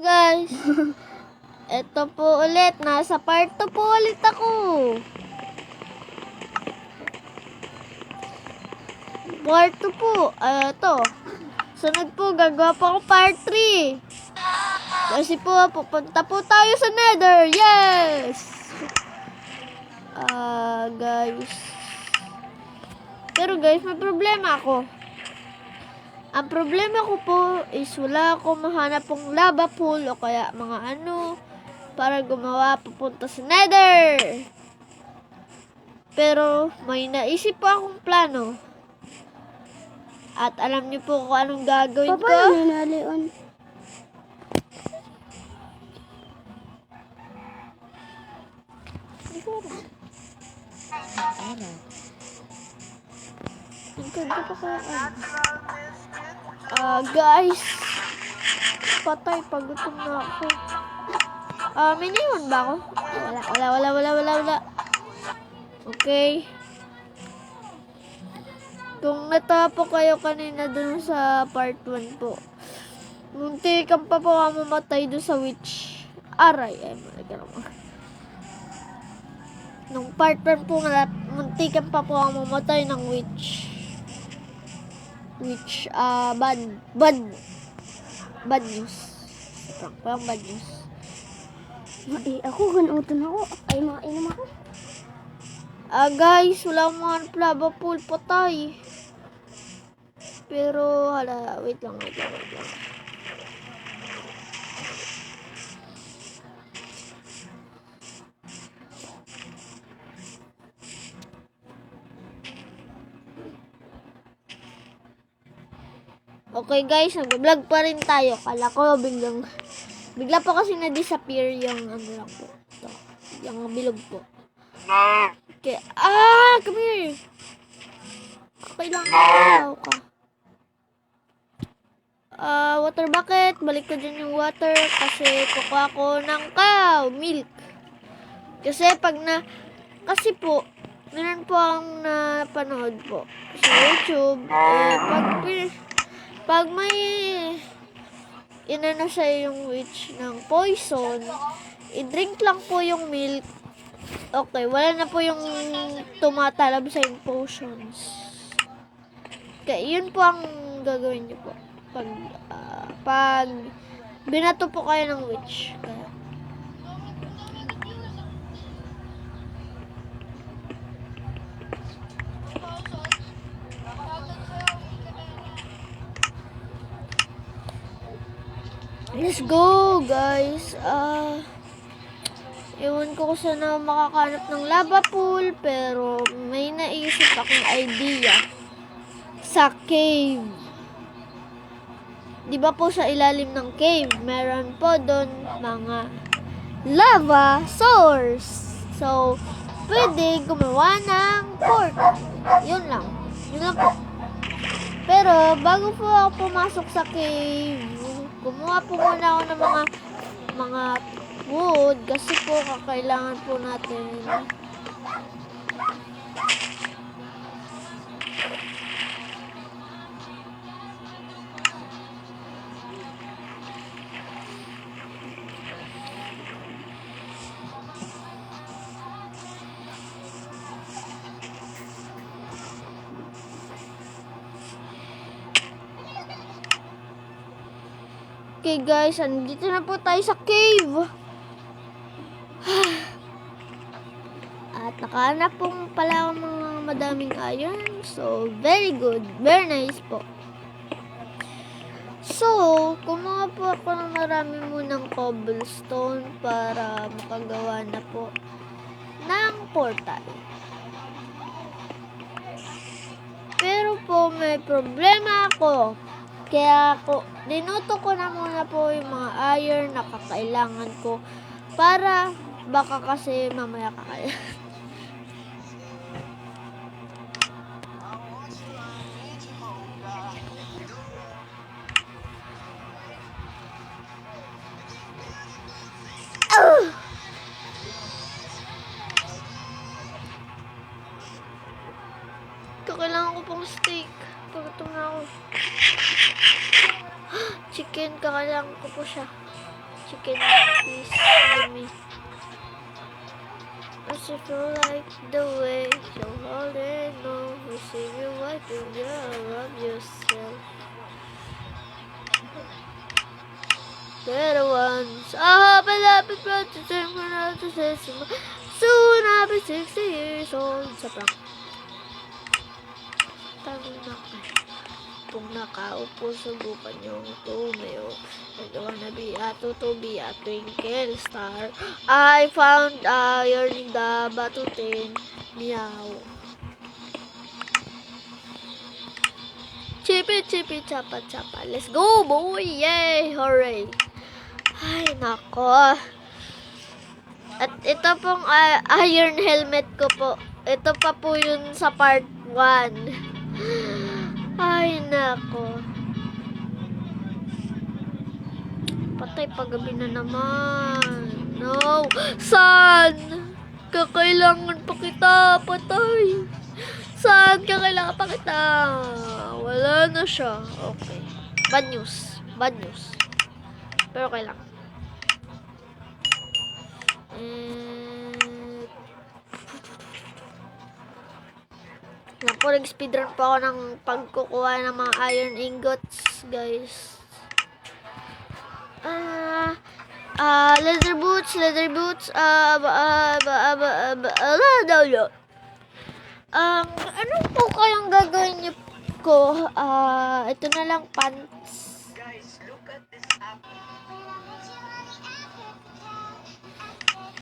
guys. Ito po ulit. Nasa part 2 po ulit ako. Part 2 po. Ito. Sunod po, gagawa pa ako part 3. Kasi po, pupunta po tayo sa Nether. Yes! Guys. Pero guys, may problema ako. Ang problema ko po is wala akong mahanap pong lava pool o kaya mga ano para gumawa papunta sa Nether. Pero may naisip po akong plano. At alam niyo po kung anong gagawin ko. Paano nalion? Guys. Patay, pagutom na ako. May neon ba ako? Wala. Okay. Kung natapo kayo kanina dun sa part 1 po, muntikan pa po ako mamatay dun sa witch. Aray, malaga naman. Nung part 1 po, muntikan pa po ako mamatay ng witch. Bad news. Parang bad news. Ako, ganutan ako. Ay, mainom ako. Guys, wala mga lava pool, patay. Pero, wait lang. Okay guys, nag-vlog pa rin tayo. Kala ko bigla po kasi na-disappear yung ano lang po. Ito, yung bilog po. Okay. Come here. Kailangan tao ka. Water bucket. Balik ko dyan yung water kasi kukuha ko ng cow milk. Kasi kasi po, meron po ang napanood po sa YouTube. Pag may inano siya yung witch ng poison, i-drink lang po yung milk. Okay, wala na po yung tumatalab sa yung potions. Okay, yun po ang gagawin niyo po. Pag binato po kayo ng witch. Kaya. Let's go, guys. Ewan ko kung saan na makakanap ng lava pool, pero may naisip akong idea sa cave. Di ba po sa ilalim ng cave, meron po doon mga lava source. So, pwede gumawa ng portal. Yun lang po. Pero, bago po ako pumasok sa cave, gumawa po muna ako ng mga wood kasi po kakailangan po natin. Okay guys, andito na po tayo sa cave. At nakahanap po pala ang mga madaming iron. So, very good. Very nice po. So, kumuha po ako ng marami munang cobblestone para makagawa na po ng portal. Pero po, may problema ako. Kaya dinuto ko na muna po yung mga iron na kakailangan ko para baka kasi mamaya kakailangan. Kailangan ko pong steak. Pagutom na ako. Chicken, kakailangan ko po siya. chicken, please give me. As if you like the way you hold it, no, receive you what you love yourself. They're the ones. I hope I love it, but to turn around to say soon I'll be 60 years old. Sa prank. Tama na kayo. Kung nakaupo, subukan niyong tumayo. I don't wanna be a twinkle star. I found iron in the batutin. Meow. Chippy, chippy, chapa, chapa. Let's go, boy! Yay! Hooray! Ay, nako. At ito pong iron helmet ko po. Ito pa po yun sa part 1. Ay, nako. Patay, paggabi na naman. No! Saan? Kakailangan pa kita. Patay. Saan kakailangan pa kita? Wala na siya. Okay. Bad news. Bad news. Pero okay lang. Yan po, nag-speedrun po ako ng pagkukuha ng mga iron ingots, guys. Leather boots, ano po kayang gagawin niyo ko? Ito na lang, pants. Guys, look at this app.